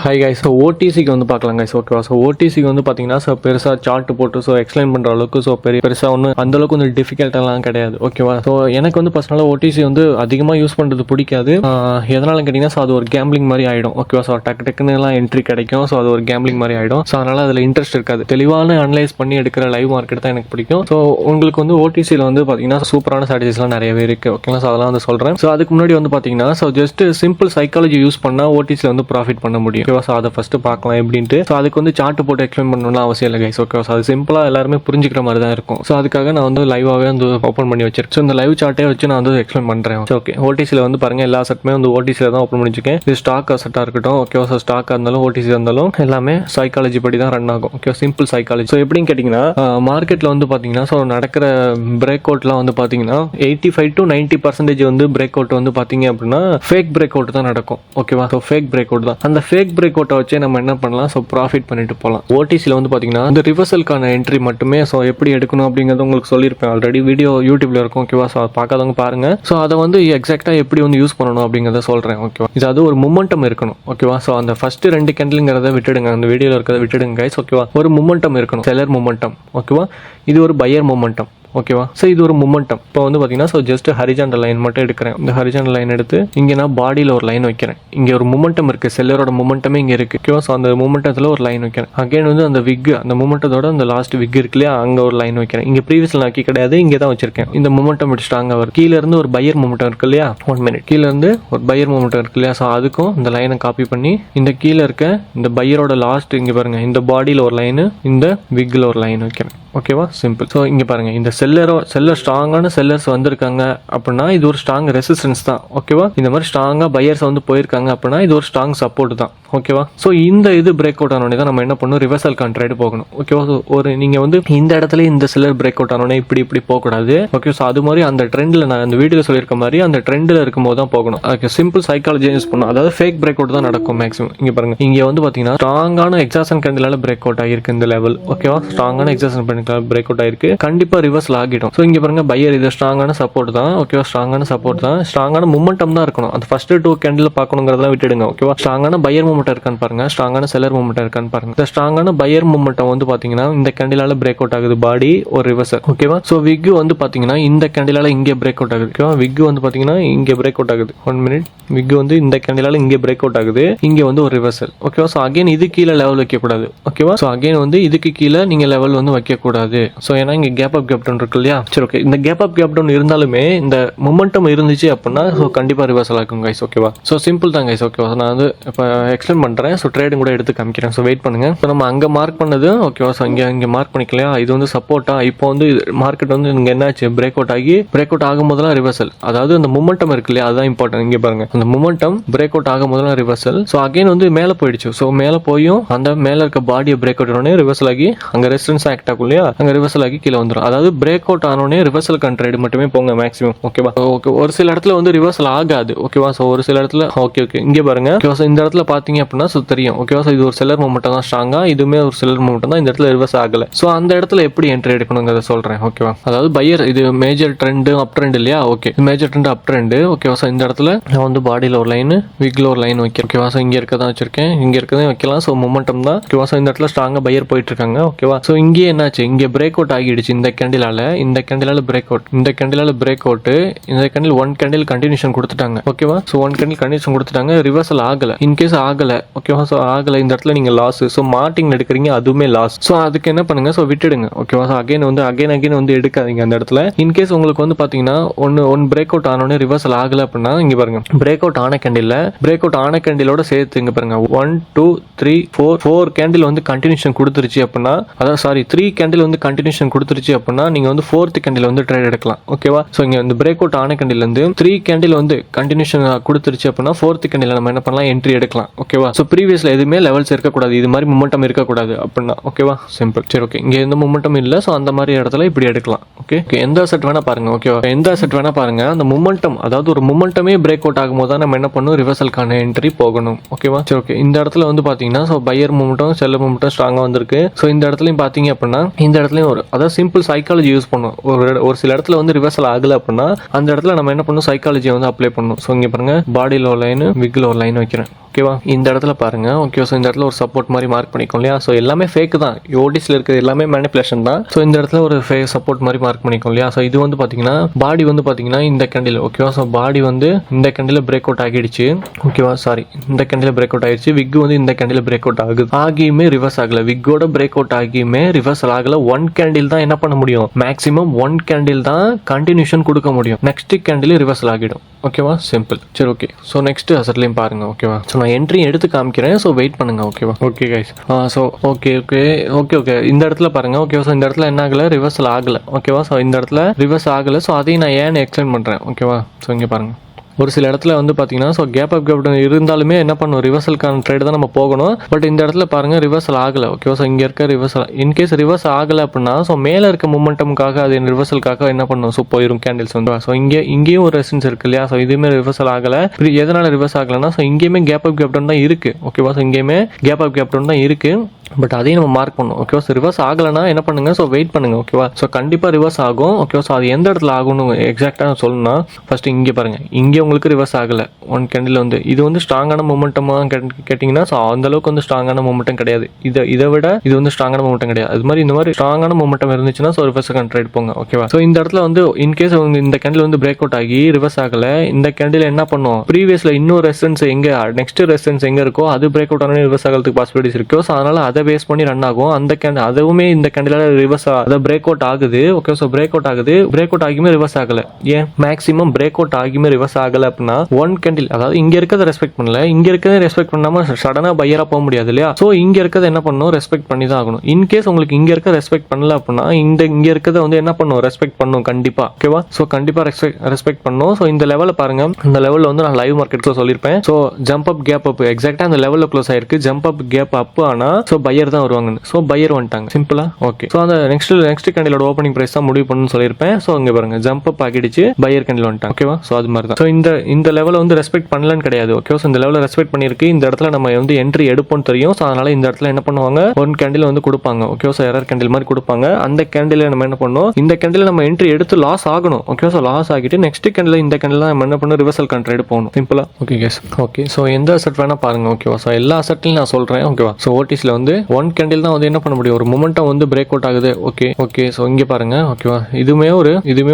Hi guys. So ஓடிசிக்கு வந்து பார்க்கலாம் guys. ஓகேவா? ஸோ ஓடிசிக்கு வந்து பார்த்தீங்கன்னா பெருசாக சார்ட் போட்டு எக்ஸ்பிளைன் பண்ணுற அளவுக்கு பெருசாக ஒன்றும் அந்தளவுக்கு வந்து டிஃபிகல்ட்டெல்லாம் கிடையாது. ஓகேவா? ஸோ எனக்கு வந்து பர்சனலாக ஓடிசி வந்து அதிகமாக யூஸ் பண்ணுறது பிடிக்காது. எதனால கேட்டிங்கன்னா அது ஒரு கேம்பிளிங் மாதிரி ஆகிடும். ஓகேவா? ஸோ டக்குன்னு எல்லாம் என்ட்ரி கிடைக்கும். ஸோ அது ஒரு கேம்பிளிங் மாதிரி ஆகிடும். ஸோ அதனால் அதில் இன்ட்ரெஸ்ட் இருக்காது. தெளிவான அனலைஸ் பண்ணி எடுக்கிற லைவ் மார்க்கெட் தான் எனக்கு பிடிக்கும். ஸோ உங்களுக்கு வந்து ஓடிசியில் வந்து பார்த்தீங்கன்னா சூப்பரான ஸ்ட்ராட்டஜிஸ்லாம் நிறையவே இருக்குது. ஓகேங்களா? ஸோ அதெல்லாம் வந்து சொல்கிறேன். ஸோ அதுக்கு முன்னாடி வந்து பார்த்தீங்கன்னா ஜஸ்ட் சிம்பிள் சைக்காலஜி யூஸ் பண்ணால் ஓடிசியில் வந்து ப்ராஃபிட் பண்ண முடியும். ஓகேவா? ஸோ அதை ஃபஸ்ட்டு பார்க்கலாம் எப்படின்ட்டு. ஸோ அதுக்கு வந்து சார்ட் போட்டு எக்ஸ்பிளைன் பண்ணணும்லாம் அவசியம் இல்லை கைஸ். ஓகே? ஸோ அது சிம்பிளாக எல்லாருமே புரிஞ்சுக்கிற மாதிரி தான் இருக்கும். ஸோ அதுக்காக நான் வந்து லைவாகவே வந்து ஓப்பன் பண்ணி வச்சிருக்கேன். ஸோ இந்த லைவ் சார்ட்டே வச்சு நான் வந்து எக்ஸ்பிளைன் பண்ணுறேன். ஓகே? ஓடிசியில் வந்து பாருங்கள், எல்லா செட்டுமே வந்து ஓடிசியில் தான் ஓப்பன் பண்ணிச்சிருக்கேன். இது ஸ்டாக் அசெட்டாக இருக்கட்டும். ஓகே? ஸோ ஸ்டாக்காக இருந்தாலும் ஓடிசி இருந்தாலும் எல்லாமே சைக்காலஜி படி தான் ரன் ஆகும். ஓகே? Simple psychology. ஸோ எப்படின்னு கேட்டிங்கன்னா மார்க்கெட்டில் வந்து பார்த்தீங்கன்னா நடக்கிற பிரேக் அவுட்லாம் வந்து பார்த்தீங்கன்னா 85 to 90% வந்து பிரேக் அவுட் வந்து பார்த்தீங்க அப்படின்னா ஃபேக் பிரேக் அவுட் தான் நடக்கும். ஓகேவா? ஸோ ஃபேக் பிரேக் அவுட் தான். அந்த ஃபேக் பிரேக் அவுட்டை வச்சு நம்ம என்ன பண்ணலாம்? ஸோ ப்ராஃபிட் பண்ணிட்டு போகலாம். ஓடிசியில் வந்து பார்த்தீங்கன்னா இந்த ரிவர்சலுக்கான என்ட்ரி மட்டுமே ஸோ எப்படி எடுக்கணும் அப்படிங்கிறது உங்களுக்கு சொல்லியிருப்பேன் ஆல்ரெடி. வீடியோ யூடியூப்ல இருக்கும். ஓகேவா? ஸோ பார்க்காதவங்க பாருங்க. ஸோ அதை வந்து எக்ஸாக்டாக எப்படி வந்து யூஸ் பண்ணணும் அப்படிங்கிறத சொல்கிறேன். ஓகேவா? இது அது ஒரு மொமெண்டம் இருக்கணும். ஓகேவா? ஸோ அந்த ஃபர்ஸ்ட் 2 கேண்டில்ங்கிறத விட்டுடுங்க, அந்த வீடியோவில் இருக்கிறத விட்டுடுங்க கைஸ். ஓகேவா? ஒரு மொமெண்டம் இருக்கணும். Seller momentum. ஓகேவா? இது ஒரு பையர் மொமெண்டம். ஓகேவா? ஸோ இது ஒரு மொமெண்டம். இப்போ வந்து பார்த்தீங்கன்னா ஜஸ்ட் ஹரிஜாண்டல் லைன் மட்டும் எடுக்கிறேன். இந்த ஹரிஜாண்டல் லைன் எடுத்து இங்கே நான் பாடியில் ஒரு லைன் வைக்கிறேன். இங்கே ஒரு மொமெண்டம் இருக்குது. செல்லரோட மொமெண்டமே இங்கே இருக்குது. ஓகேவா? ஸோ அந்த மொமெண்டத்தில் ஒரு லைன் வைக்கிறேன். அகைன் வந்து அந்த அந்த மொமெண்டத்தோட அந்த லாஸ்ட் விக் இருக்கு இல்லையா, அங்கே ஒரு லைன் வைக்கிறேன். இங்கே ப்ரீவியஸில் நாக்கி கிடையாது, இங்கே தான் வச்சிருக்கேன். இந்த மொமெண்டம் ஸ்ட்ராங்காக வரும். கீழே இருந்து ஒரு பையர் மொமெண்டம் இருக்கு இல்லையா, 1 minute கீழே இருந்து ஒரு பையர் மொமெண்டம் இருக்கு இல்லையா. ஸோ அதுக்கும் இந்த லைனை காப்பி பண்ணி இந்த கீழே இருக்க இந்த பையரோட லாஸ்ட் இங்கே பாருங்க, இந்த பாடியில் ஒரு லைனு, இந்த விக்கில் ஒரு லைன் வைக்கிறேன். ஓகேவா? சிம்பிள். ஸோ இங்கே பாருங்கள், இந்த செல்லர் ஸ்ட்ராங்கான செல்லர்ஸ் வந்திருக்காங்க அப்படின்னா இது ஒரு ஸ்ட்ராங் ரெசிஸ்டன்ஸ் தான். ஓகேவா? இந்த மாதிரி ஸ்ட்ராங்காக பையர்ஸ் வந்து போயிருக்காங்க அப்படின்னா இது ஒரு ஸ்ட்ராங் சப்போர்ட் தான். ஓகேவா? ஸோ இந்த இது பிரேக் அவுட் ஆனோடனே தான் நம்ம என்ன பண்ணணும்? ரிவர்சல் கான்ட்ராக்ட் போகணும். ஓகேவா? ஸோ ஒரு நீங்கள் வந்து இந்த இடத்துல இந்த செல்லர் பிரேக் அவுட் ஆனோடனே இப்படி போகக்கூடாது. ஓகே? ஸோ அது மாதிரி அந்த ட்ரெண்டில் நான் இந்த வீடியோ சொல்லியிருக்க மாதிரி அந்த ட்ரெண்டில் இருக்கும்போது தான் போகணும். ஓகே? சிம்பிள் சைக்காலஜி யூஸ் பண்ணணும். அதாவது ஃபேக் பிரேக் அவுட் தான் நடக்கும் மேக்ஸிமம். இங்கே பாருங்க, இங்கே வந்து பார்த்தீங்கன்னா ஸ்ட்ராங்கான எக்ஸாஷன் கேண்டிலால பிரேக் அவுட் ஆகிருக்கு இந்த லெவல். ஓகேவா? ஸ்ட்ராங்கான எக்ஸாஷன் பிரேக் அவுட் ஆயிருக்கு. கண்டிப்பா ரிவர்சல் ஆகிடும். ஸோ இங்க பாருங்க, பையர் இது ஸ்ட்ராங்கான சப்போர்ட் தான். ஓகேவா? ஸ்ட்ராங்கான சப்போர்ட் தான். ஸ்ட்ராங்கான மூமெண்டம் தான் இருக்கணும். அந்த ஃபர்ஸ்ட் 2 கேண்டில் பார்க்கணுங்கிறதெல்லாம் விட்டுடுங்க. ஓகேவா? ஸ்ட்ராங்கான பையர் மூமெண்ட் இருக்கான்னு பாருங்க, ஸ்ட்ராங்கான செல்லர் மூமெண்ட் இருக்கான்னு பாருங்க. இந்த ஸ்ட்ராங்கான பையர் மூமெண்டம் வந்து பாத்தீங்கன்னா இந்த கேண்டிலால பிரேக் அவுட் ஆகுது, பாடி ஒரு ரிவர்சல். ஓகேவா? ஸோ விக் வந்து பாத்தீங்கன்னா இந்த கேண்டிலால இங்கே பிரேக் அவுட் ஆகுது. ஓகேவா? விக் வந்து பாத்தீங்கன்னா இங்கே பிரேக் அவுட் ஆகுது. 1 minute விக் வந்து இந்த கேண்டிலால இங்கே பிரேக் அவுட் ஆகுது, இங்கே வந்து ஒரு ரிவர்சல். ஓகேவா? ஸோ அகைன் இது கீழே லெவல் வைக்கக்கூடாது. ஓகேவா? ஸோ அகைன் வந்து இதுக்கு கீழே நீங்க லெவல் வந்து வைக்கக்கூடாது. ஸோ ஏன்னா இங்கே கேப் அப் கேப் டவுன் இருக்கு இல்லையா. சரி, ஓகே. இந்த கேப் அப் கேப் டவுன் இருந்தாலுமே இந்த மொமெண்டம் இருந்துச்சு அப்படின்னா ஸோ கண்டிப்பாக ரிவர்சல் ஆகும் கைஸ். ஓகேவா? ஸோ சிம்பிள் தான் கைஸ். ஓகேவா? நான் வந்து இப்போ எக்ஸ்பிளைன் பண்ணுறேன். ஸோ ட்ரேடிங் கூட எடுத்து காமிக்கிறேன். ஸோ வெயிட் பண்ணுங்க. இப்போ நம்ம அங்கே மார்க் பண்ணது ஓகேவா? ஸோ இங்கே மார்க் பண்ணிக்கலாம். இது வந்து சப்போர்ட்டா. இப்போ வந்து மார்க்கெட் வந்து இங்கே என்னாச்சு? பிரேக் அவுட் ஆகும் போதெல்லாம் ரிவர்சல். அதாவது அந்த மொமெண்டம் இருக்கு இல்லையா, அதுதான் இம்பார்ட்டன்ட். இங்கே பாருங்க, அந்த மொமெண்டம் பிரேக் அவுட் ஆகும் போதெல்லாம் ரிவர்சல். ஸோ அகைன் வந்து மேலே போயிடுச்சு. ஸோ மேலே போயும் அந்த மேலே இருக்க பாடியை பிரேக் அவுட் ஆனோடனே ரிவர்சல் ஆகி அங்கே ரெசிஸ்டன்ஸ் ஆக்ட் ஆகும் இல்லையா, அங்கே ரிவர்சல் ஆகி கீழே வந்துடும். அதாவது பிரேக் அவுட் ஆனோடனே ரிவர்சல் கான்ட்ராக்ட் மட்டுமே போங்க மேக்ஸிமம். ஓகேவா? ஓகே. ஒரு சில இடத்துல வந்து ரிவர்சல் ஆகாது. ஓகேவா? ஸோ ஒரு சில இடத்துல ஓகே இங்கே பாருங்க. ஸோ இந்த இடத்துல பார்த்தீங்க அப்படின்னா தெரியும். ஓகேவா? ஸோ இது ஒரு செல்லர் மூமெண்ட் தான் ஸ்ட்ராங்கா, இதுவுமே ஒரு செல்லர் மூமெண்ட் தான். இந்த இடத்துல ரிவர்ஸ் ஆகல. ஸோ அந்த இடத்துல எப்படி என்ட்ரி எடுக்கணுங்கிறத சொல்றேன். ஓகேவா? அதாவது பையர் இது மேஜர் ட்ரெண்ட் அப் ட்ரெண்ட் இல்லையா. ஓகே, மேஜர் ட்ரெண்ட் அப் ட்ரெண்ட். ஓகேவா? ஸோ இந்த இடத்துல நான் வந்து பாடியில் ஒரு லைன், விக்ல ஒரு லைன் வைக்கிறேன். ஓகேவா? ஸோ இங்கே இருக்கதான் வச்சிருக்கேன், இங்கே இருக்கதான் வைக்கலாம். ஸோ மொமெண்டம் தான். ஓகேவா? ஸோ இந்த இடத்துல ஸ்ட்ராங்கா பையர் போயிட்டு இருக்காங்க. ஓகேவா? ஸோ இங்கே என்னாச்சு? இங்கே பிரேக் அவுட் ஆகிடுச்சு. இந்த கேண்டிலால பிரேக் அவுட், இந்த கேண்டிலால பிரேக் அவுட், இந்த கேண்டில் 1 கேண்டில் கண்டினியூஷன் கொடுத்துட்டாங்க. ஓகேவா? ஸோ 1 கேண்டில் கண்டினியூஷன் கொடுத்துட்டாங்க, ரிவர்சல் ஆகல. இன்கேஸ் ஆகல, ஓகேவா? ஸோ ஆகல, இந்த இடத்துல நீங்க லாஸ். ஸோ மார்ட்டிங் எடுக்கிறீங்க, அதுவுமே லாஸ். ஸோ அதுக்கு என்ன பண்ணுங்க? ஸோ விட்டுடுங்க. ஓகேவா? ஸோ அகைன் வந்து எடுக்காதீங்க அந்த இடத்துல. இன்கேஸ் உங்களுக்கு வந்து பாத்தீங்கன்னா ஒன் பிரேக் அவுட் ஆனோடனே ரிவர்சல் ஆகல அப்படின்னா இங்க பாருங்க, பிரேக் அவுட் ஆன கேண்டிலோட சேர்த்து இங்க பாருங்க 1 2 3 4 கேண்டில் வந்து கண்டினியூஷன் கொடுத்துருச்சு அப்படின்னா, அதாவது சாரி 3 கேண்டில் வந்து கண்டினியூஷன் கொடுத்துருச்சு அப்படின்னா நீங்க வந்து 4th கேண்டில் வந்து ட்ரேட் எடுக்கலாம். ஓகேவா? ஸோ இங்க இந்த பிரேக் அவுட் ஆன கேண்டில் இருந்து 3 கேண்டில் வந்து கண்டினியூஷன் கொடுத்துருச்சு அப்படின்னா 4th கேண்டில் நம்ம என்ன பண்ணலாம்? என்ட்ரி எடுக்கலாம். ஓகேவா? ஸோ ப்ரீவியஸ்ல எதுவுமே லெவல்ஸ் இருக்கக்கூடாது, இது மாதிரி மொமெண்டம் இருக்கக்கூடாது அப்படின்னா. ஓகேவா? சிம்பிள். சரி, ஓகே. இங்க எந்த மொமெண்டம் இல்லை. ஸோ அந்த மாதிரி இடத்துல இப்படி எடுக்கலாம். ஓகே, எந்த அசெட் வேணா பாருங்க. ஓகேவா? எந்த அசெட் வேணா பாருங்க. அந்த மொமெண்டம், அதாவது ஒரு மொமெண்டமே பிரேக் அவுட் ஆகும்போது தான் நம்ம என்ன பண்ணணும்? ரிவர்சலுக்கான என்ட்ரி போகணும். ஓகேவா? சரி, ஓகே. இந்த இடத்துல வந்து பாத்தீங்கன்னா so buyer momentum seller momentum ஸ்ட்ராங்கா வந்திருக்கு. ஸோ இந்த இடத்துலயும் பாத்தீங்க அப்படின்னா இந்த இடத்துலையும் அதாவது சிம்பிள் சைக்காலஜி யூஸ் பண்ணும். ஒரு சில இடத்துல வந்து ரிவர்சல் ஆகலை அப்படின்னா அந்த இடத்துல நம்ம என்ன பண்ணணும், சைக்காலஜியை வந்து அப்ளை பண்ணணும். ஸோ இங்கே பாருங்க, பாடியில் ஒரு லைனு, விக்கில் ஒரு லைன் வைக்கிறேன். ஓகேவா, இந்த இடத்துல பாருங்க. ஓகே, ஸோ இந்த இடத்துல ஒரு சப்போர்ட் மாதிரி மார்க் பண்ணிக்கோ இல்லையா. ஸோ எல்லாமே ஃபேக் தான், ஓடிஸில் இருக்கிறது எல்லாமே மேனிப்புலேஷன் தான். ஸோ இந்த இடத்துல ஒரு சப்போர்ட் மாதிரி மார்க் பண்ணிக்கோ இல்லையா. ஸோ இது வந்து பார்த்தீங்கன்னா பாடி வந்து பார்த்தீங்கன்னா இந்த கேண்டில். ஓகேவா, ஸோ பாடி வந்து இந்த கேண்டில் பிரேக் அவுட் ஆகிடுச்சு. ஓகேவா, சாரி, இந்த கேண்டில் பிரேக் அவுட் ஆகிடுச்சு. விக் வந்து இந்த கேண்டில் பிரேக் அவுட் ஆகியுமே ரிவர்ஸ் ஆகல. விக்கோட பிரேக் அவுட் ஆகியுமே ரிவர்சல் ஆகல. ஒன் கேண்டில் தான் என்ன பண்ண முடியும், மேக்ஸிமம் ஒன் கேண்டில் தான் கண்டினியூஷன் கொடுக்க முடியும். நெக்ஸ்ட் கேண்டில் ரிவர்சல் ஆகிடும். ஓகேவா, சிம்பிள். சரி, ஓகே. ஸோ நெக்ஸ்ட் அசட்லையும் பாருங்க. ஓகேவா, ஸோ நான் என்ட்ரி எடுத்து காமிக்கிறேன். ஸோ வெயிட் பண்ணுங்க. ஓகேவா, okay guys. So okay okay okay okay இந்த இடத்துல பாருங்க. ஓகேவா, ஸோ இந்த இடத்துல என்ன ஆகல, ரிவர்சல் ஆகல. ஓகேவா, ஸோ இந்த இடத்துல ரிவர்ஸ் ஆகல. ஸோ அதையும் நான் ஏன்னு எக்ஸ்பிளைன் பண்றேன். ஓகேவா, ஸோ இங்கே பாருங்க, ஒரு சில இடத்துல வந்து பார்த்தீங்கன்னா ஸோ கேப் அப் இருந்தாலுமே என்ன பண்ணும், ரிவர்சலுக்கான ட்ரேட் தான் நம்ம போகணும். பட் இந்த இடத்துல பாருங்க ரிவர்சல் ஆகலை. ஓகேவா, ஸோ இங்கே இருக்க ரிவர்சல், இன்கேஸ் ரிவர்ஸ் ஆகலை அப்படின்னா ஸோ மேலே இருக்க மூமெண்டமுக்காக அது ரிவர்சலுக்காக என்ன பண்ணும், ஸோ போயிடும் கேண்டில்ஸ் வந்து. ஸோ இங்கேயும் ஒரு ரெசிஸ்டன்ஸ் இருக்கு இல்லையா. ஸோ இதுவுமே ரிவர்சல் ஆகலை. எதனால ரிவர்ஸ் ஆகலைன்னா ஸோ இங்கேயுமே கேப் அப் தான் இருக்கு. ஓகேவா, ஸோ இங்கேயுமே கேப் அப் தான் இருக்கு. பட் அதையும் நம்ம மார்க் பண்ணணும். ஓகேவா, ஸோ ரிவர்ஸ் ஆகலைன்னா என்ன பண்ணுங்க, ஸோ வெயிட் பண்ணுங்க. ஓகேவா, ஸோ கண்டிப்பாக ரிவர்ஸ் ஆகும். ஓகேவா, ஸோ அது எந்த இடத்துல ஆகும்னு எக்ஸாக்டாக சொல்லணும்னா ஃபர்ஸ்ட் இங்கே பாருங்க, இங்கே உங்களுக்கு ரிவர்ஸ் ஆகலை. ஒன் கேண்டில் வந்து இது வந்து ஸ்ட்ராங்கான மூமெண்டமாக கேட்டிங்கன்னா ஸோ அந்த அளவுக்கு வந்து ஸ்ட்ராங்கான மூமெண்டம் கிடையாது. இதை விட இது வந்து ஸ்ட்ராங்கான மூமெண்டம் கிடையாது. அது மாதிரி இந்த மாதிரி ஸ்ட்ராங்கான மூமெண்டம் இருந்துச்சுன்னா ஸோ ரிவர்ஸ் ட்ரேட் போங்க. ஓகேவா, ஸோ இந்த இடத்துல வந்து இன்கேஸ் இந்த கேண்டில் வந்து பிரேக் அவுட் ஆகி ரிவர்ஸ் ஆகலை, இந்த கேண்டில் என்ன பண்ணும், ப்ரீவியஸ்ல இன்னொரு ரெசிஸ்டன்ஸ் எங்கே, நெக்ஸ்ட் ரெசிஸ்டன்ஸ் எங்கே இருக்கோ அது பிரேக் அவுட் ஆனால் ரிவர்ஸ் ஆகிறதுக்கு பாசிபிலிட்டிஸ் இருக்கு. ஸோ அதனால அதை பேஸ் பண்ணி ரன் ஆகும். அந்த கேண்டில் அதுவுமே இந்த கேண்டில் ரிவர்ஸ் பிரேக் அவுட் ஆகுது. ஓகே, ஸோ பிரேக் அவுட் ஆகுது. பிரேக் அவுட் ஆகியுமே ரிவர்ஸ் ஆகலை. ஏன், மேக்ஸிமம் பிரேக் அவுட் ஆகியுமே ரிவர்ஸ் ஆகலை அப்படின்னா ஒன் கேண்டில், அதாவது இங்க இருக்கிறத ரெஸ்பெக்ட் பண்ணல, இங்க இருக்கிறத ரெஸ்பெக்ட் பண்ணாம சடனா பையரா போக முடியாது இல்லையா. சோ இங்க இருக்கிறத என்ன பண்ணணும், ரெஸ்பெக்ட் பண்ணி தான் ஆகணும். இன்கேஸ் உங்களுக்கு இங்க இருக்க ரெஸ்பெக்ட் பண்ணல அப்படின்னா இங்க இருக்கிறத வந்து என்ன பண்ணும், ரெஸ்பெக்ட் பண்ணும் கண்டிப்பா. ஓகேவா, சோ கண்டிப்பா ரெஸ்பெக்ட் பண்ணும். சோ இந்த லெவல பாருங்க, இந்த லெவல்ல வந்து நான் லைவ் மார்க்கெட்ல சொல்லியிருப்பேன். So jump up gap up எக்ஸாக்டா அந்த லெவல்ல க்ளோஸ் ஆயிருக்கு. ஜம்ப் அப் கேப் அப் ஆனா சோ பையர் தான் வருவாங்க. சோ பையர் வந்துட்டாங்க, சிம்பிளா. ஓகே, சோ அந்த நெக்ஸ்ட் கேண்டிலோட ஓப்பனிங் பிரைஸ் தான் முடிவு பண்ணணும்னு சொல்லியிருப்பேன். சோ இங்க பாருங்க, ஜம்ப் அப் ஆகிடுச்சு, பையர் கேண்டில் வந்துட்டாங்க. ஓகேவா, சோ அது மாதிரி தான். சோ இந்த லெவல வந்து ரெஸ்பெக்ட் பண்ணலன்னு கிடையாது. ஓகே, ஸோ இந்த லெவலில் ரெஸ்பெக்ட் பண்ணியிருக்கு. இந்த இடத்துல நம்ம வந்து என்ட்ரி எடுப்போம்னு தெரியும். ஸோ அதனால இந்த இடத்துல என்ன பண்ணுவாங்க, ஒன் கேண்டில் வந்து கொடுப்பாங்க. ஓகே, ஸோ எரர் கேண்டில் மாதிரி கொடுப்பாங்க. அந்த கேண்டில் நம்ம என்ன பண்ணணும், இந்த கேண்டில் நம்ம என்ட்ரி எடுத்து லாஸ் ஆகணும். ஓகே, ஸோ லாஸ் ஆகிட்டு நெக்ஸ்ட் கேண்டில் இந்த கேண்டில் நம்ம என்ன பண்ணணும், ரிவர்சல் ட்ரேட் போகணும். சிம்பிளா. Okay case. ஓகே, ஸோ எந்த அசெட் வேணா பாருங்க. ஓகேவா, ஸோ எல்லா அசெட்லையும் நான் சொல்றேன். ஓகேவா, ஸோ ஓடிஸில் வந்து ஒன் கேண்டில் தான் வந்து என்ன பண்ண முடியும், ஒரு மூமெண்டம் வந்து பிரேக் அவுட் ஆகுது. ஓகே ஓகே, ஸோ இங்கே பாருங்க. ஓகேவா, இதுவுமே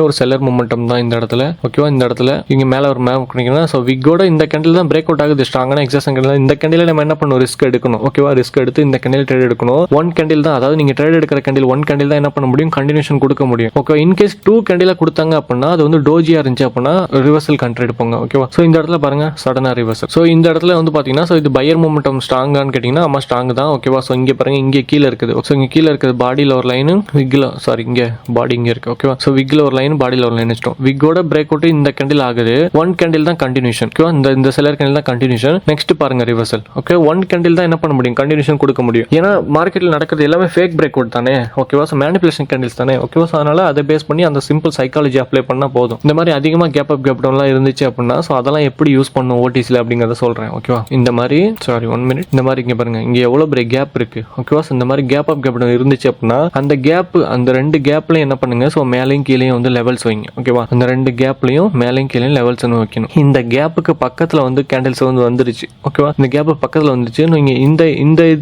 ஒரு செல்லர் மூமெண்டம் தான் இந்த இடத்துல. ஓகேவா, இந்த இடத்துல இங்க மேல ஒரு மேப் பண்ணிங்கன்னா ஸோ விக்கோட இந்த கேண்டில் தான் பிரேக் அவுட் ஆகுது. ஸ்ட்ராங்கான எக்ஸாக்ட் கேண்டில். இந்த கேண்டில் நம்ம என்ன பண்ணணும், ரிஸ்க் எடுக்கணும். ஓகேவா, ரிஸ்க் எடுத்து இந்த கேண்டில் ட்ரேட் எடுக்கணும். ஒன் கேண்டில் தான், அதாவது நீங்க ட்ரேட் எடுக்கிற கேண்டில் ஒன் கேண்டில் தான் என்ன பண்ண முடியும், கண்டினியூஷன் கொடுக்க முடியும். ஓகே, இன்கேஸ் டூ கேண்டில் கொடுத்தாங்க அப்படின்னா அது வந்து டோஜியா இருந்துச்சு அப்படின்னா ரிவர்சல் ட்ரேட் போங்க. ஓகேவா, ஸோ இந்த இடத்துல பாருங்க சடனா ரிவர்சல். ஸோ இந்த இடத்துல வந்து பாத்தீங்கன்னா ஸோ இது பையர் மூமெண்டம் ஸ்ட்ராங்கான்னு கேட்டீங்கன்னா ஆமா ஸ்ட்ராங் தான். ஓகேவா, ஸோ இங்க பாருங்க, இங்கே கீழே இருக்குது. ஸோ இங்க கீழே இருக்குது பாடியில் ஒரு லைனு, விக்ல சாரி இங்க பாடி இங்க இருக்கு. ஓகேவா, ஸோ விக்ல ஒரு லைன், பாடியில் ஒரு லைன் வச்சிட்டோம். விக்கோட பிரேக் அவுட் இந்த கேண்டில் ஆகுது. ஒன் கேண்டில் தான் கண்டினியூஷன். ஓகேவா, இந்த செல்லர் கேண்டில் தான் கண்டினியூஷன். நெக்ஸ்ட் பாருங்க ரிவர்சல். ஓகே, ஒன் கேண்டில் தான் என்ன பண்ண முடியும், கண்டினியூஷன் கொடுக்க முடியும். ஏன்னா மார்க்கெட்டில் நடக்கிறது எல்லாமே ஃபேக் பிரேக் அவுட் தானே. ஓகேவா, ஸோ மேனிபுலேஷன் கேண்டில்ஸ் தானே. ஓகேவா, ஸோ அதனால அதை பேஸ் பண்ணி அந்த சிம்பிள் சைக்காலஜி அப்ளை பண்ணா போதும். இந்த மாதிரி அதிகமாக கேப் அப் கேப் டவுன்லாம் இருந்துச்சு அப்படின்னா ஸோ அதெல்லாம் எப்படி யூஸ் பண்ணும் ஓடிசியில் அப்படிங்கிறத சொல்றேன். ஓகேவா, இந்த மாதிரி சாரி 1 மினிட், இந்த மாதிரி இங்க பாருங்க, இங்க எவ்வளவு பெரிய கேப் இருக்கு. ஓகேவா, ஸோ இந்த மாதிரி கேப் அப் கேப் டவுன் இருந்துச்சு அப்படின்னா அந்த கேப், அந்த ரெண்டு கேப்லையும் என்ன பண்ணுங்க, ஸோ மேலையும் கீழையும் வந்து லெவல்ஸ் வைங்க. ஓகேவா, அந்த ரெண்டு கேப்லையும் மேலையும் கீழையும் லெவல்ஸ் வந்து வைக்கணும். இந்த கேப்புக்கு பக்கத்துல வந்து கேண்டில்ஸ் வந்து வந்துருச்சு. ஓகேவா, இந்த கேப் பக்கத்துல வந்துருச்சு. நீங்க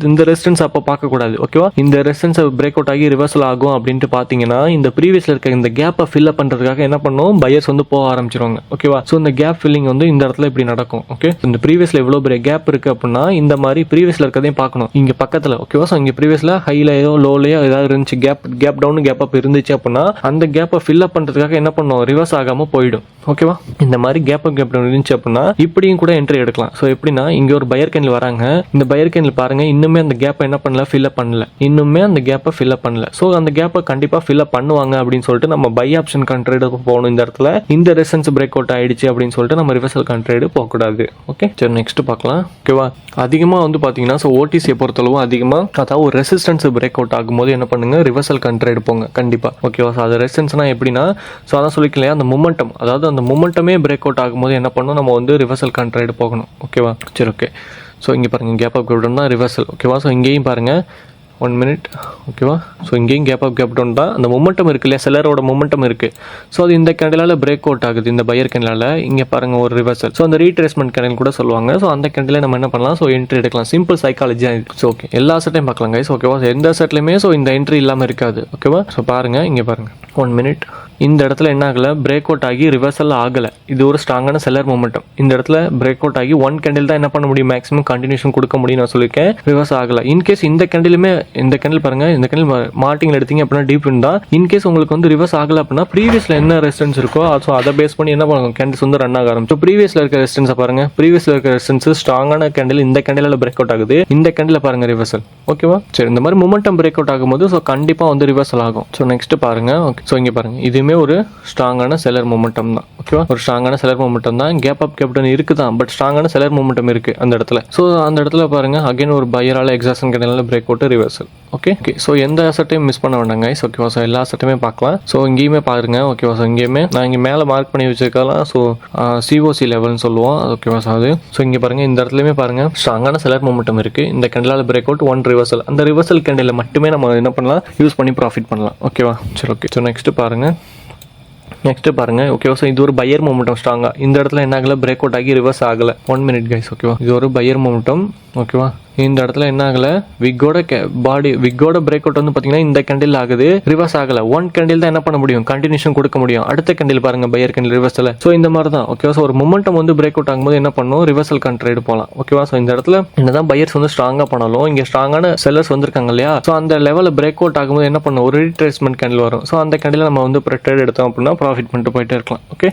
இந்த ரெசிஸ்டன்ஸ் அப்ப பார்க்க கூடாது. ஓகேவா, இந்த ரெசிஸ்டன்ஸ் பிரேக் அவுட் ஆகி ரிவர்சல் ஆகும் அப்படின்ட்டு பாத்தீங்கன்னா இந்த ப்ரீவியஸ்ல இருக்க இந்த கேப்பை ஃபில் அப் பண்றதுக்காக என்ன பண்ணும், பையர்ஸ் வந்து போக ஆரம்பிச்சிருவாங்க. ஓகேவா, ஸோ இந்த கேப் ஃபில்லிங் வந்து இந்த இடத்துல இப்படி நடக்கும். ஓகே, இந்த ப்ரீவியஸ்ல எவ்வளவு பெரிய கேப் இருக்கு அப்படின்னா இந்த மாதிரி ப்ரீவியஸ்ல இருக்கதையும் பார்க்கணும் இங்க பக்கத்துல. ஓகேவா, ஸோ இங்க ப்ரீவியஸ்ல ஹைலையோ லோலையோ ஏதாவது இருந்துச்சு, கேப் டவுன் கேப் அப் இருந்துச்சு அப்படின்னா அந்த கேப்பை ஃபில் அப் பண்றதுக்காக என்ன பண்ணும், ரிவர்ஸ் ஆகாம போயிடும். ஓகேவா, இந்த மாதிரி கேப் டவுன் இருந்துச்சு அப்படின்னா இப்படியும் கூட என்ட்ரி எடுக்கலாம். ஸோ எப்படின்னா இங்க ஒரு பையர் கேண்டில் வராங்க, இந்த பையர் கேண்டில் பாருங்க இன்னுமே அந்த கேப்பை என்ன பண்ணல, ஃபில் அப் பண்ணல. இன்னுமே அந்த கேப்பை ஃபில் அப் பண்ணல. ஸோ அந்த கேப்பை கண்டிப்பா ஃபில் அப் பண்ணுவாங்க அப்படின்னு சொல்லிட்டு நம்ம பை ஆப்ஷன் ட்ரேட் போகணும். இந்த இடத்துல இந்த ரெசிஸ்டன்ஸ் பிரேக் அவுட் ஆயிடுச்சு அப்படின்னு சொல்லிட்டு நம்ம ரிவர்சல் ட்ரேட் போக கூடாது. ஓகே, சரி நெக்ஸ்ட் பார்க்கலாம். ஓகேவா, அதிகமா வந்து பாத்தீங்கன்னா ஸோ ஓடிசியை பொறுத்தளவு அதிகமா அதாவது ஒரு ரெசிஸ்டன்ஸ் பிரேக் அவுட் ஆகும்போது என்ன பண்ணுங்க, ரிவர்சல் ட்ரேட் போங்க கண்டிப்பா. ஓகேவா, ஸோ அது ரெசிஸ்டன்ஸ்னா எப்படின்னா ஸோ அதான் சொல்லிக்கலாம், அந்த மூமெண்டம், அதாவது அந்த மூமெண்டமே பிரேக் அவுட் ஆகும்போது என்ன பண்ணணும், நம்ம வந்து ரிவர்சல் ட்ரேட் போகணும். ஓகேவா, சரி ஓகே. ஸோ இங்கே பாருங்க கேப் அப் தான் ரிவர்சல். ஓகேவா, ஸோ இங்கேயும் பாருங்க 1 மினிட் ஓகேவா. ஸோ இங்கேயும் கேப் அப் கேப் டவுன் தான். அந்த மொமெண்டம் இருக்குது இல்லையா, செல்லரோட மொமெண்டம் இருக்குது. ஸோ அது இந்த கேண்டிலால் பிரேக் அவுட் ஆகுது, இந்த பையர் கேண்டிலால். இங்கே பாருங்கள் ஒரு ரிவர்சல். ஸோ அந்த ரீட்ரேஸ்மெண்ட் கேண்டில் கூட சொல்லுவாங்க. ஸோ அந்த கேண்டில் நம்ம என்ன பண்ணலாம், ஸோ என்ட்ரி எடுக்கலாம். சிம்பிள் சைக்காலஜியாக இருக்குது. ஸோ ஓகே, எல்லா செட்டையும் பார்க்கலாம் கைஸ் ஓகேவா. எந்த செட்லையுமே ஸோ இந்த என்ட்ரி இல்லாமல் இருக்காது ஓகேவா. ஸோ பாருங்கள் இங்கே பாருங்கள் 1 மினிட். இந்த இடத்துல என்ன ஆகலை, பிரேக் அவுட் ஆகி ரிவர்சல் ஆகலை. இது ஒரு ஸ்ட்ராங்கான செல்லர் மொமெண்டம். இந்த இடத்துல பிரேக் அவுட் ஆகி 1 கேண்டில் தான் என்ன பண்ண முடியும், மேக்ஸிமம் கண்டினியூஷன் கொடுக்க முடியும் நான் சொல்லியிருக்கேன். ரிவர்ஸ் ஆகலை. இன்கேஸ் இந்த கேண்டிலுமே, இந்த கேண்டில் பாருங்கள், இந்த கேண்டில் மார்ட்டிங்கில் எடுத்தீங்க அப்படின்னா டீப் இருந்தால், இன்கேஸ் உங்களுக்கு வந்து ரிவர்ஸ் ஆகலை அப்படின்னா ப்ரீவியஸில் என்ன ரெசிஸ்டன்ஸ் இருக்கோ ஸோ அதை பேஸ் பண்ணி என்ன பண்ணுவோம், கேண்டில்ஸ் வந்து ரன் ஆக ஆரம்பிச்சு. ப்ரீவியஸில் இருக்க ரெசிஸ்டன்ஸை பாருங்கள், ப்ரீவியஸில் இருக்க ரெசிஸ்டன்ஸ் ஸ்ட்ராங்கான கேண்டில் இந்த கேண்டில் பிரேக் அவுட் ஆகுது, இந்த கேண்டில் பாருங்கள் ரிவர்சல் ஓகேவா. சரி, இந்த மாதிரி மொமெண்டம் பிரேக் அவுட் ஆகும்போது ஸோ கண்டிப்பாக வந்து ரிவர்சல் ஆகும். ஸோ நெக்ஸ்ட் பாருங்கள் ஓகே. ஸோ இங்கே பாருங்கள், இதுவுமே ஒரு ஸ்ட்ராங்கான செல்லர் மொமெண்டம் தான் ஓகேவா. ஒரு ஸ்ட்ராங்கான செல்லர் மொமெண்டம் தான். கேப் அப் கேப் டவுன் இருக்குது தான், பட் ஸ்ட்ராங்கான செல்லர் மொமெண்டம் இருக்குது அந்த இடத்துல. ஸோ அந்த இடத்துல பாருங்கள் அகைன் ஒரு பையரால் exhaustion candle break out reversal okay. So எந்த அசட்டையும் மிஸ் பண்ண வேண்டாங்க ஓகேவா. ஸோ எல்லா அசட்டையுமே பார்க்கலாம். ஸோ இங்கேயுமே பாருங்க ஓகேவா. ஸோ இங்கேயுமே நான் இங்கே மேலே மார்க் பண்ணி வச்சிருக்கலாம். ஸோ சிஓசி லெவல்னு சொல்லுவோம் ஓகேவா. ஸோ அது ஸோ இங்கே பாருங்கள், இந்த இடத்துலையுமே பாருங்கள் ஸ்ட்ராங்கான செல்லர் மொமெண்டம் இருக்குது. இந்த கேண்டிலால் பிரேக் அவுட் 1 ரிவர்சல். அந்த ரிவர்சல் கேண்டில் மட்டுமே நம்ம என்ன பண்ணலாம், யூஸ் பண்ணி ப்ராஃபிட் பண்ணலாம் ஓகேவா. சரி ஓகே. ஸோ நெக்ஸ்ட்டு பாருங்கள் ஓகேவா. ஸோ இது ஒரு பையர் மொமெண்டம் ஸ்ட்ராங்காக. இந்த இடத்துல என்ன ஆகலை, பிரேக் அவுட் ஆகி ரிவர்ஸ் ஆகலை. 1 மினிட் கைஸ் ஓகேவா. இது ஒரு பையர் மொமெண்டம் ஓகேவா. இந்த இடத்துல என்ன ஆகலை, விக்கோட பிரேக் அவுட் வந்து பார்த்தீங்கன்னா இந்த கேண்டில் ஆகுது, ரிவர்ஸ் ஆகலை. 1 கேண்டில் தான் என்ன பண்ண முடியும், கண்டினியூஷன் கொடுக்க முடியும். அடுத்த கேண்டில் பாருங்க பையர் கேண்டில் ரிவர்சல். ஸோ இந்த மாதிரி தான் ஓகேவா. ஸோ ஒரு மொமெண்டம் வந்து பிரேக் அவுட் ஆகும்போது என்ன பண்ணும், ரிவர்சல் கண்ட்ரேட் போகலாம் ஓகேவா. ஸோ இந்த இடத்துல என்னதான் பையர்ஸ் வந்து ஸ்ட்ராங்காக பண்ணாலும் இங்கே ஸ்ட்ராங்கான செல்லர்ஸ் வந்திருக்காங்க இல்லையா. ஸோ அந்த லெவலில் பிரேக் அவுட் ஆகும்போது என்ன பண்ணும், ஒரு ரீட்ரேஸ்மெண்ட் கேண்டில் வரும். ஸோ அந்த கேண்டில் நம்ம வந்து ட்ரேட் எடுத்தோம் அப்படின்னா ப்ராஃபிட் பண்ணிட்டு போயிட்டே இருக்கலாம் okay.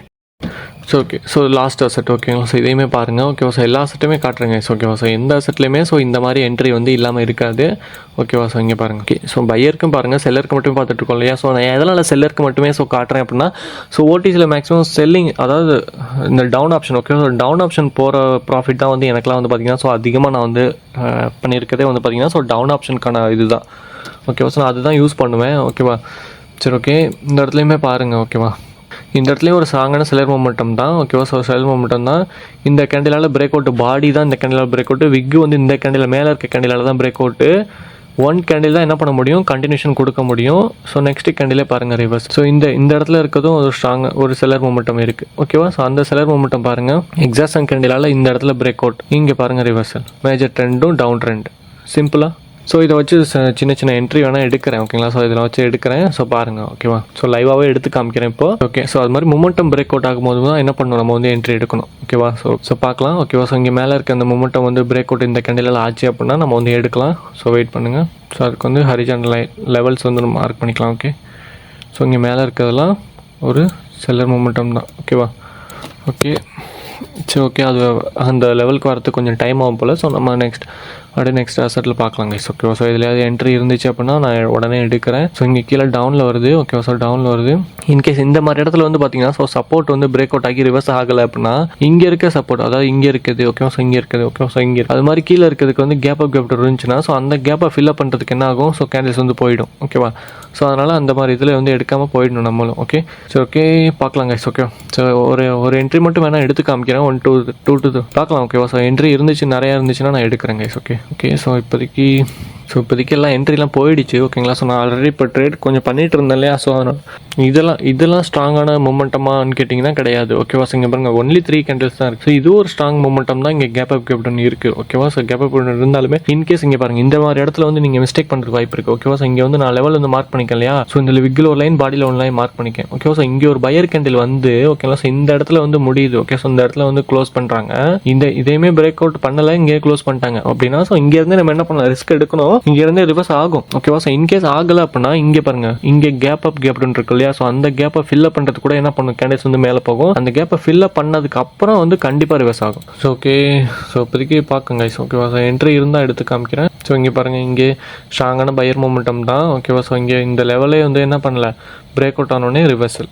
So okay. So last asset ஓகேங்களா. ஸோ இதையுமே பாருங்கள் ஓகேவா. ஸோ எல்லா அசெட்டுமே காட்டுறேங்க ஓகேவா. ஸோ எந்த அசெட்லையுமே ஸோ இந்த மாதிரி என்ட்ரி வந்து இல்லாமல் இருக்காது ஓகேவா. ஸோ இங்கே பாருங்கள் ஓகே. ஸோ பையருக்கும் பாருங்கள், செல்லருக்கு மட்டுமே பார்த்துட்டு இருக்கோம் இல்லையா. ஸோ நான் எதனால் செல்லருக்கு மட்டுமே ஸோ காட்டுறேன் அப்படின்னா, ஸோ ஓடிசியில் மேக்ஸிமம் செல்லிங், அதாவது இந்த down option okay. So down option போகிற ப்ராஃபிட் தான் வந்து எனக்குலாம் வந்து பார்த்திங்கன்னா ஸோ அதிகமாக நான் வந்து பண்ணியிருக்கதே வந்து பார்த்திங்கன்னா ஸோ டவுன் ஆப்ஷனுக்கான இதுதான் ஓகேவா. ஸோ நான் அதுதான் யூஸ் பண்ணுவேன் ஓகேவா. சரி ஓகே. இந்த இடத்துலையுமே பாருங்கள் ஓகேவா. இந்த இடத்துலையும் ஒரு ஸ்ட்ராங்கான செல்லர் மொமெண்டம் தான் ஓகேவா. ஸோ செல்லர் மொமெண்டம் தான். இந்த கேண்டிலால் பிரேக் அவுட், பாடி தான் இந்த கேண்டிலால் பிரேக் அவுட். விக்கு வந்து இந்த கேண்டில் மேலே இருக்க கேண்டிலால் தான் பிரேக் அவுட்டு. 1 கேண்டில் தான் என்ன பண்ண முடியும், கண்டினியூஷன் கொடுக்க முடியும். ஸோ நெக்ஸ்ட் கேண்டிலே பாருங்கள் ரிவர்ஸ். ஸோ இந்த இடத்துல இருக்கிறதும் ஒரு ஸ்ட்ராங் ஒரு செல்லர் மொமெண்டம் இருக்குது ஓகேவா. ஸோ அந்த செல்லர் மொமெண்டம் பாருங்கள், எக்ஸாக்ஷன் கேண்டிலால் இந்த இடத்துல பிரேக் அவுட், இங்கே பாருங்கள் ரிவர்சல். மேஜர் ட்ரெண்டும் டவுன் ட்ரெண்ட் சிம்பிளாக. ஸோ இதை வச்சு சின்ன சின்ன என்ட்ரி வேணால் எடுக்கிறேன் ஓகேங்களா. ஸோ இதில் வச்சு எடுக்கிறேன். ஸோ பாருங்கள் ஓகேவா. ஸோ லைவாகவே எடுத்து காமிக்கிறேன் இப்போ ஓகே. ஸோ அது மாதிரி மொமெண்டம் பிரேக் அவுட் ஆகும்போது தான் என்ன பண்ணணும், நம்ம வந்து என்ட்ரி எடுக்கணும் ஓகேவா. ஸோ பார்க்கலாம் ஓகேவா. ஸோ இங்கே மேலே இருக்க அந்த மொமெண்டம் வந்து பிரேக் அவுட் இந்த கேண்டில் ஆச்சு அப்படின்னா நம்ம வந்து எடுக்கலாம். ஸோ வெயிட் பண்ணுங்கள். ஸோ அதுக்கு வந்து ஹரிஜான்டல் லெவல்ஸ் வந்து நம்ம மார்க் பண்ணிக்கலாம் ஓகே. ஸோ இங்கே மேலே இருக்கிறதெல்லாம் ஒரு செல்லர் மொமெண்டம் தான் ஓகேவா. ஓகே சரி ஓகே. அது அந்த லெவலுக்கு வரதுக்கு கொஞ்சம் டைம் ஆகும் போல். ஸோ நம்ம நெக்ஸ்ட் அசெட்டில் பார்க்கலாம் கைஸ் ஓகேவா. ஸோ இதில் என்ட்ரி இருந்துச்சு அப்படின்னா நான் உடனே எடுக்கிறேன். ஸோ இங்கே கீழே டவுனில் வருது ஓகேவா. ஸோ டவுனில் வருது. இன்கேஸ் இந்த மாதிரி இடத்துல வந்து பார்த்தீங்கன்னா ஸோ சப்போர்ட் வந்து பிரேக் அவுட் ஆகி ரிவர்ஸ் ஆகலை அப்படின்னா இங்கே இருக்க சப்போர்ட், அதாவது இங்கே இருக்குது ஓகேவா. ஸோ இங்கே இருக்குது ஓகேவா. ஸோ இங்கே அது மாதிரி கீழே இருக்கிறதுக்கு வந்து கேப் இருந்துச்சுன்னா ஸோ அந்த கேப்பை ஃபில்அப் பண்ணுறதுக்கு என்ன ஆகும், ஸோ கேண்டில்ஸ் வந்து போயிடும் ஓகேவா. ஸோ அதனால் அந்த மாதிரி இதில் வந்து எடுக்காமல் போயிடணும் நம்மளும் ஓகே. சரி ஓகே பார்க்கலாம் கைஸ் ஓகே. ஸோ ஒரு என்ட்ரி மட்டும் வேணால் எடுத்து காமிக்கிறேன். 1 2 2 பார்க்கலாம் ஓகேவா. ஸோ என்ட்ரி இருந்துச்சு, நிறையா இருந்துச்சுன்னா நான் எடுக்கிறேன் கைஸ் ஓகே. ஸோ இப்போதைக்கு எல்லாம் என்ட்ரிலாம் போயிடுச்சு ஓகேங்களா. ஸோ நான் ஆல்ரெடி இப்போ ட்ரேட் கொஞ்சம் பண்ணிகிட்டு இருந்தேன் இல்லையா. ஸோ இதெல்லாம் ஸ்ட்ராங்கான மொமெண்டமான்னு கேட்டிங்கன்னா கிடையாது ஓகேவா. ஸோ இங்கே பாருங்கள் ஒன்லி 3 கேண்டில்ஸ் தான் இருக்குது. ஸோ இது ஒரு ஸ்ட்ராங் மொமெண்டம் தான். இங்கே கேப் அப் இருக்குது ஓகேவா. ஸோ கேப் அப் இருந்தாலுமே இன்கேஸ் இங்கே பாருங்கள் இந்த மாதிரி இடத்துல வந்து நீங்கள் மிஸ்டேக் பண்ணுறதுக்கு வாய்ப்பு இருக்குது ஓகேவா. ஸோ இங்கே வந்து நான் லெவல் வந்து மார்க் பண்ணிக்கேன் இல்லையா. ஸோ இந்த விக்கில் ஒரு லைன், பாடியில் ஒரு லைன் மார்க் பண்ணிக்கேன் ஓகேவா. ஸோ இங்கே ஒரு பையர் கேண்டில் வந்து ஓகேங்களா. ஸோ இந்த இடத்துல வந்து முடியுது ஓகே. ஸோ இந்த இடத்துல வந்து க்ளோஸ் பண்ணுறாங்க. இதையுமே பிரேக் அவுட் பண்ணலை, இங்கே க்ளோஸ் பண்ணிட்டாங்க அப்படின்னா ஸோ இங்கேருந்து நம்ம என்ன பண்ணலாம், ரிஸ்க் எடுக்கணும். இங்கேருந்து ரிவர்ஸ் ஆகும் ஓகேவா. ஸோ இன்கேஸ் ஆகலை அப்படின்னா இங்கே பாருங்க, இங்கே கேப் அப் இருக்கு இல்லையா. ஸோ அந்த கேப்பை ஃபில்அப் பண்ணுறது கூட என்ன பண்ணும், கேண்டில்ஸ் வந்து மேலே போகும். அந்த கேப்பை ஃபில்அப் பண்ணதுக்கு அப்புறம் வந்து கண்டிப்பாக ரிவர்ஸ் ஆகும். So okay. ஸோ இப்போதைக்கு பார்க்குங்க ஓகேவா. ஸோ என்ட்ரி இருந்தால் எடுத்து காமிக்கிறேன். ஸோ இங்கே பாருங்கள், இங்கே ஸ்ட்ராங்கான பையர் மொமெண்டம் தான் ஓகேவா. ஸோ இங்கே இந்த லெவலே வந்து என்ன பண்ணல, பிரேக் அவுட் ஆனோடனே ரிவர்சல்.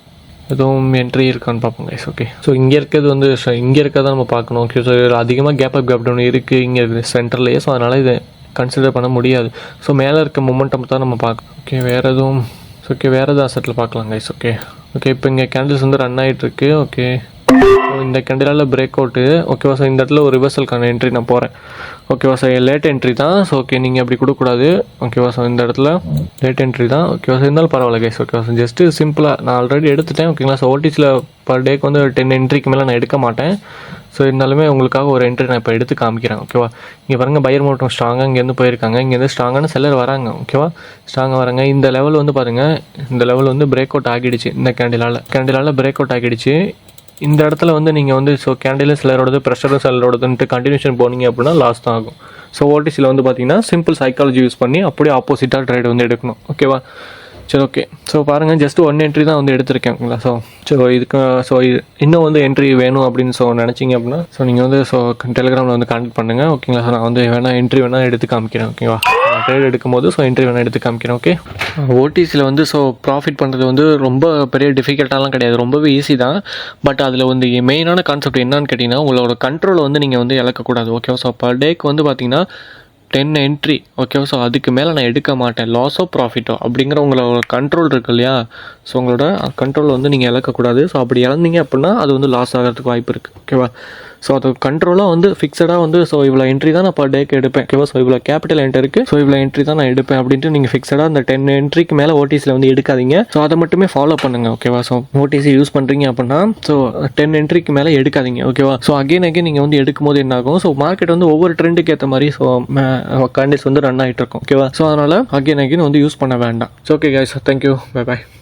எதுவும் என்ட்ரி இருக்கான்னு பார்ப்போம் கைஸ் ஓகே. ஸோ இங்கே இருக்கிறது வந்து இங்கே இருக்கிறதா நம்ம பார்க்கணும் ஓகே. ஸோ அதிகமாக கேப் டவுன் இருக்குது இங்கே சென்டர்லேயே. ஸோ அதனால் இதை கன்சிடர் பண்ண முடியாது. ஸோ மேலே இருக்க மொமெண்டம் தான் நம்ம பார்க்கணும் ஓகே. வேறு எதுவும் ஓகே, வேறு எதுவும் அசெட்டில் பார்க்கலாம் கைஸ் ஓகே. இப்போ இங்கே கேண்டில்ஸ் வந்து ரன் ஆகிட்டுருக்கு ஓகே. ஸோ இந்த கேண்டிலால் பிரேக் அவுட்டு ஓகேவா. ஸோ இந்த இடத்துல ஒரு ரிவர்சலுக்கான என்ட்ரி நான் போகிறேன் ஓகேவா. ஸோ லேட் என்ட்ரி தான். ஸோ ஓகே நீங்கள் அப்படி கொடுக்கக்கூடாது ஓகேவா. ஸோ இந்த இடத்துல லேட் என்ட்ரி தான் ஓகேவா. ஸோ இருந்தாலும் பரவாயில்ல கைஸ் ஓகேவா. ஸோ ஜஸ்ட்டு சிம்பிளாக நான் ஆல்ரெடி எடுத்துட்டேன் ஓகேங்களா. ஸோ ஓடிசியில் பர் டேக்கு வந்து 10 என்ட்ரிக்கு மேலே நான் எடுக்க மாட்டேன். ஸோ இருந்தாலுமே உங்களுக்காக ஒரு என்ட்ரி நான் இப்போ எடுத்து காமிக்கிறேன் ஓகேவா. இங்கே பாருங்கள் பையர் மட்டும் ஸ்ட்ராங்காக இங்கேருந்து போயிருக்காங்க. இங்கேருந்து ஸ்ட்ராங்கான செல்லர் வராங்க ஓகேவா. ஸ்ட்ராங்காக வராங்க. இந்த லெவல் வந்து பாருங்கள், இந்த லெவல் வந்து பிரேக் அவுட் ஆகிடுச்சு. இந்த கேண்டிலால் பிரேக் அவுட் ஆகிடுச்சு. இந்த இடத்துல வந்து நீங்கள் வந்து ஸோ கேண்டிலும் செல்லரோடது ப்ரெஷரும் செல்லரோடதுன்ட்டு கண்டினியூஷன் போனீங்க அப்படின்னா லாஸ் தான் ஆகும். ஸோ ஓடிசியில் வந்து பார்த்தீங்கன்னா சிம்பிள் சைக்காலஜி யூஸ் பண்ணி அப்படியே ஆப்போசிட்டாக ட்ரேட் வந்து எடுக்கணும் ஓகேவா. சரி ஓகே. ஸோ பாருங்கள் ஜஸ்ட் 1 என்ட்ரி தான் வந்து எடுத்திருக்கேன் ஓகேங்களா. ஸோ இதுக்கு ஸோ இன்னும் வந்து என்ட்ரி வேணும் அப்படின்னு நினச்சிங்க அப்படின்னா ஸோ நீங்கள் வந்து ஸோ டெலிகிராமில் வந்து கான்டெக்ட் பண்ணுங்கள் ஓகேங்களா. ஸோ நான் வந்து என்ட்ரி வேணால் எடுத்து காமிக்கிறேன் ஓகேவா. ட்ரேட் எடுக்கும்போது ஸோ என்ட்ரி வேணால் எடுத்து காமிக்கிறேன் ஓகே. ஓடிசியில் வந்து ஸோ ப்ராஃபிட் பண்ணுறது வந்து ரொம்ப பெரிய டிஃபிகல்ட்டாலாம் கிடையாது, ரொம்பவே ஈஸி தான். பட் அதில் வந்து மெயினான கான்செப்ட் என்னன்னு கேட்டிங்கன்னா உங்களோட கண்ட்ரோலை வந்து நீங்கள் வந்து இழக்கக்கூடாது ஓகேவா. ஸோ பர் டேக்கு வந்து பார்த்தீங்கன்னா 10 என்ட்ரி ஓகேவா. ஸோ அதுக்கு மேலே நான் எடுக்க மாட்டேன், லாஸோ ப்ராஃபிட்டோ அப்படிங்கிற உங்களோட கண்ட்ரோல் இருக்கு இல்லையா. ஸோ உங்களோட கண்ட்ரோல் வந்து நீங்கள் இழக்கக்கூடாது. ஸோ அப்படி இழந்தீங்க அப்படின்னா அது வந்து லாஸ் ஆகிறதுக்கு வாய்ப்பு இருக்குது ஓகேவா. ஸோ அது கண்ட்ரோலாக வந்து ஃபிக்ஸடாக வந்து ஸோ இவ்வளோ என்ட்ரி தான் நான் பர் டேக்கு எடுப்பேன் ஓகேவா. ஸோ இவ்வளோ கேபிட்டல் என்ட்ரி இருக்குது, ஸோ இவ்வளோ என்ட்ரி தான் நான் எடுப்பேன் அப்படின்ட்டு நீங்கள் ஃபிக்ஸடாக அந்த 10 என்ட்ரிக்கு மேலே ஓடிசியில் வந்து எடுக்காதீங்க. ஸோ அதை மட்டுமே ஃபாலோ பண்ணுங்கள் ஓகேவா. ஸோ ஓடிசி யூஸ் பண்ணுறீங்க அப்படின்னா ஸோ 10 என்ட்ரிக்கு மேலே எடுக்காதீங்க ஓகேவா. ஸோ அகைன் நீங்கள் வந்து எடுக்கும் போது என்ன ஆகும், ஸோ மார்க்கெட் வந்து ஒவ்வொரு ட்ரெண்டுக்கு ஏற்ற மாதிரி ஸோ கேண்டில்ஸ் வந்து ரன் ஆகிட்டு இருக்கும் ஓகேவா. ஸோ அதனால் அகைன் வந்து யூஸ் பண்ண வேண்டாம். So okay guys, thank you, bye bye.